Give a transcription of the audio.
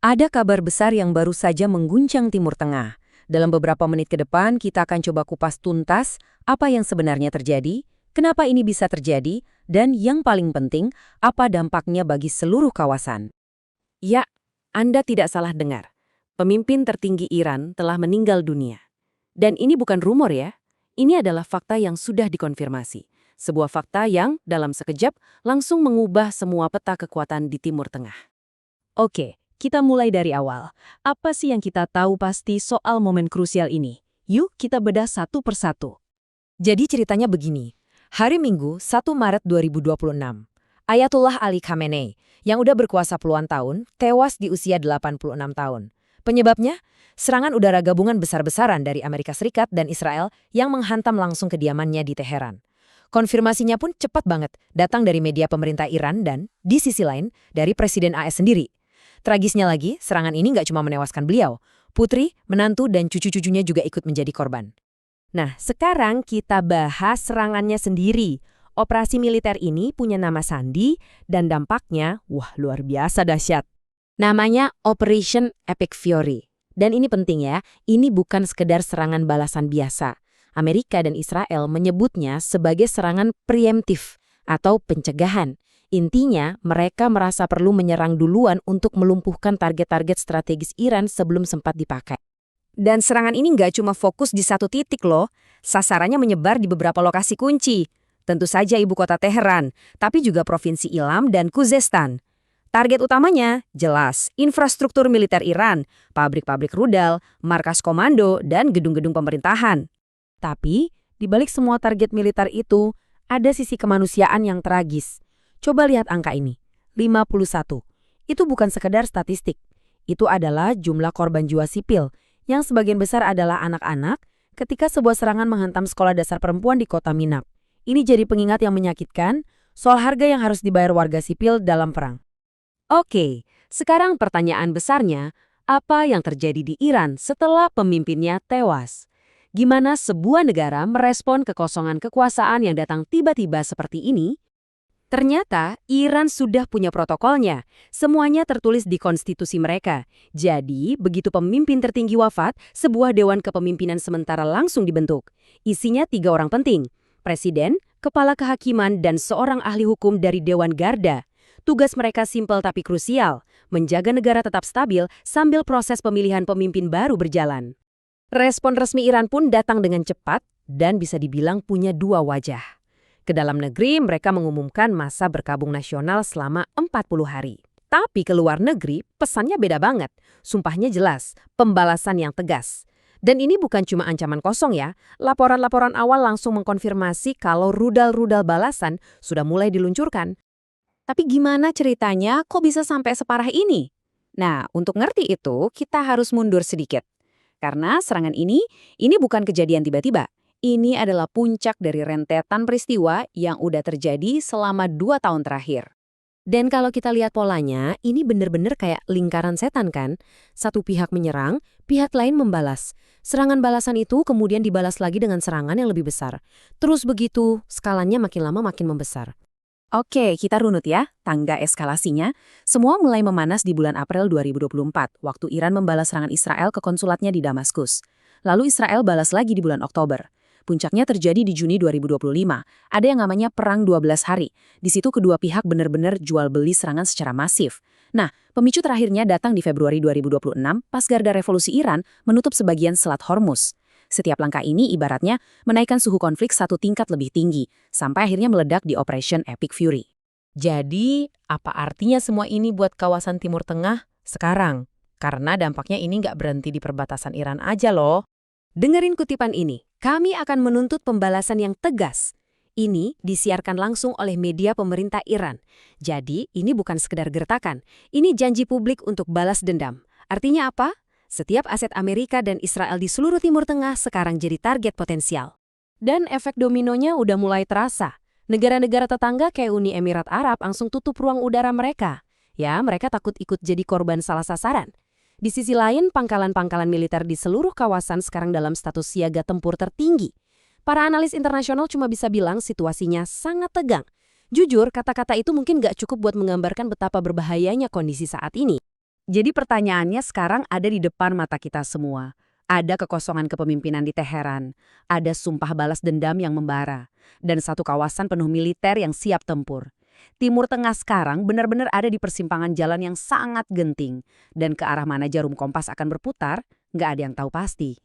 Ada kabar besar yang baru saja mengguncang Timur Tengah. Dalam beberapa menit ke depan, kita akan coba kupas tuntas apa yang sebenarnya terjadi, kenapa ini bisa terjadi, dan yang paling penting, apa dampaknya bagi seluruh kawasan. Ya, Anda tidak salah dengar. Pemimpin tertinggi Iran telah meninggal dunia. Dan ini bukan rumor ya. Ini adalah fakta yang sudah dikonfirmasi. Sebuah fakta yang, dalam sekejap, langsung mengubah semua peta kekuatan di Timur Tengah. Oke, kita mulai dari awal. Apa sih yang kita tahu pasti soal momen krusial ini? Yuk kita bedah satu persatu. Jadi ceritanya begini. Hari Minggu, 1 Maret 2026, Ayatullah Ali Khamenei, yang udah berkuasa puluhan tahun, tewas di usia 86 tahun. Penyebabnya? Serangan udara gabungan besar-besaran dari Amerika Serikat dan Israel yang menghantam langsung kediamannya di Teheran. Konfirmasinya pun cepat banget, datang dari media pemerintah Iran dan, di sisi lain, dari Presiden AS sendiri. Tragisnya lagi, serangan ini nggak cuma menewaskan beliau. Putri, menantu, dan cucu-cucunya juga ikut menjadi korban. Nah, sekarang kita bahas serangannya sendiri. Operasi militer ini punya nama sandi dan dampaknya, luar biasa dahsyat. Namanya Operation Epic Fury. Dan ini penting ya, ini bukan sekedar serangan balasan biasa. Amerika dan Israel menyebutnya sebagai serangan preemptif atau pencegahan. Intinya, mereka merasa perlu menyerang duluan untuk melumpuhkan target-target strategis Iran sebelum sempat dipakai. Dan serangan ini nggak cuma fokus di satu titik loh, sasarannya menyebar di beberapa lokasi kunci. Tentu saja ibu kota Teheran, tapi juga Provinsi Ilam dan Khuzestan. Target utamanya jelas, infrastruktur militer Iran, pabrik-pabrik rudal, markas komando, dan gedung-gedung pemerintahan. Tapi, di balik semua target militer itu, ada sisi kemanusiaan yang tragis. Coba lihat angka ini, 51. Itu bukan sekedar statistik. Itu adalah jumlah korban jiwa sipil, yang sebagian besar adalah anak-anak, ketika sebuah serangan menghantam sekolah dasar perempuan di kota Minab. Ini jadi pengingat yang menyakitkan soal harga yang harus dibayar warga sipil dalam perang. Oke, sekarang pertanyaan besarnya, apa yang terjadi di Iran setelah pemimpinnya tewas? Gimana sebuah negara merespon kekosongan kekuasaan yang datang tiba-tiba seperti ini? Ternyata, Iran sudah punya protokolnya. Semuanya tertulis di konstitusi mereka. Jadi, begitu pemimpin tertinggi wafat, sebuah dewan kepemimpinan sementara langsung dibentuk. Isinya 3 orang penting, presiden, kepala kehakiman, dan seorang ahli hukum dari Dewan Garda. Tugas mereka simpel tapi krusial, menjaga negara tetap stabil sambil proses pemilihan pemimpin baru berjalan. Respon resmi Iran pun datang dengan cepat dan bisa dibilang punya 2 wajah. Ke dalam negeri, mereka mengumumkan masa berkabung nasional selama 40 hari. Tapi ke luar negeri, pesannya beda banget. Sumpahnya jelas, pembalasan yang tegas. Dan ini bukan cuma ancaman kosong ya. Laporan-laporan awal langsung mengkonfirmasi kalau rudal-rudal balasan sudah mulai diluncurkan. Tapi gimana ceritanya kok bisa sampai separah ini? Nah, untuk ngerti itu, kita harus mundur sedikit. Karena serangan ini bukan kejadian tiba-tiba. Ini adalah puncak dari rentetan peristiwa yang udah terjadi selama 2 tahun terakhir. Dan kalau kita lihat polanya, ini bener-bener kayak lingkaran setan kan? Satu pihak menyerang, pihak lain membalas. Serangan balasan itu kemudian dibalas lagi dengan serangan yang lebih besar. Terus begitu, skalanya makin lama makin membesar. Oke, kita runut ya, tangga eskalasinya. Semua mulai memanas di bulan April 2024, waktu Iran membalas serangan Israel ke konsulatnya di Damaskus. Lalu Israel balas lagi di bulan Oktober. Puncaknya terjadi di Juni 2025. Ada yang namanya Perang 12 Hari. Di situ kedua pihak benar-benar jual beli serangan secara masif. Nah, pemicu terakhirnya datang di Februari 2026 pas Garda Revolusi Iran menutup sebagian Selat Hormuz. Setiap langkah ini ibaratnya menaikkan suhu konflik 1 tingkat lebih tinggi, sampai akhirnya meledak di Operation Epic Fury. Jadi, apa artinya semua ini buat kawasan Timur Tengah sekarang? Karena dampaknya ini nggak berhenti di perbatasan Iran aja loh. Dengerin kutipan ini, kami akan menuntut pembalasan yang tegas. Ini disiarkan langsung oleh media pemerintah Iran. Jadi, ini bukan sekedar gertakan. Ini janji publik untuk balas dendam. Artinya apa? Setiap aset Amerika dan Israel di seluruh Timur Tengah sekarang jadi target potensial. Dan efek dominonya udah mulai terasa. Negara-negara tetangga kayak Uni Emirat Arab langsung tutup ruang udara mereka. Ya, mereka takut ikut jadi korban salah sasaran. Di sisi lain, pangkalan-pangkalan militer di seluruh kawasan sekarang dalam status siaga tempur tertinggi. Para analis internasional cuma bisa bilang situasinya sangat tegang. Jujur, kata-kata itu mungkin nggak cukup buat menggambarkan betapa berbahayanya kondisi saat ini. Jadi pertanyaannya sekarang ada di depan mata kita semua. Ada kekosongan kepemimpinan di Teheran, ada sumpah balas dendam yang membara, dan satu kawasan penuh militer yang siap tempur. Timur Tengah sekarang benar-benar ada di persimpangan jalan yang sangat genting, dan ke arah mana jarum kompas akan berputar, nggak ada yang tahu pasti.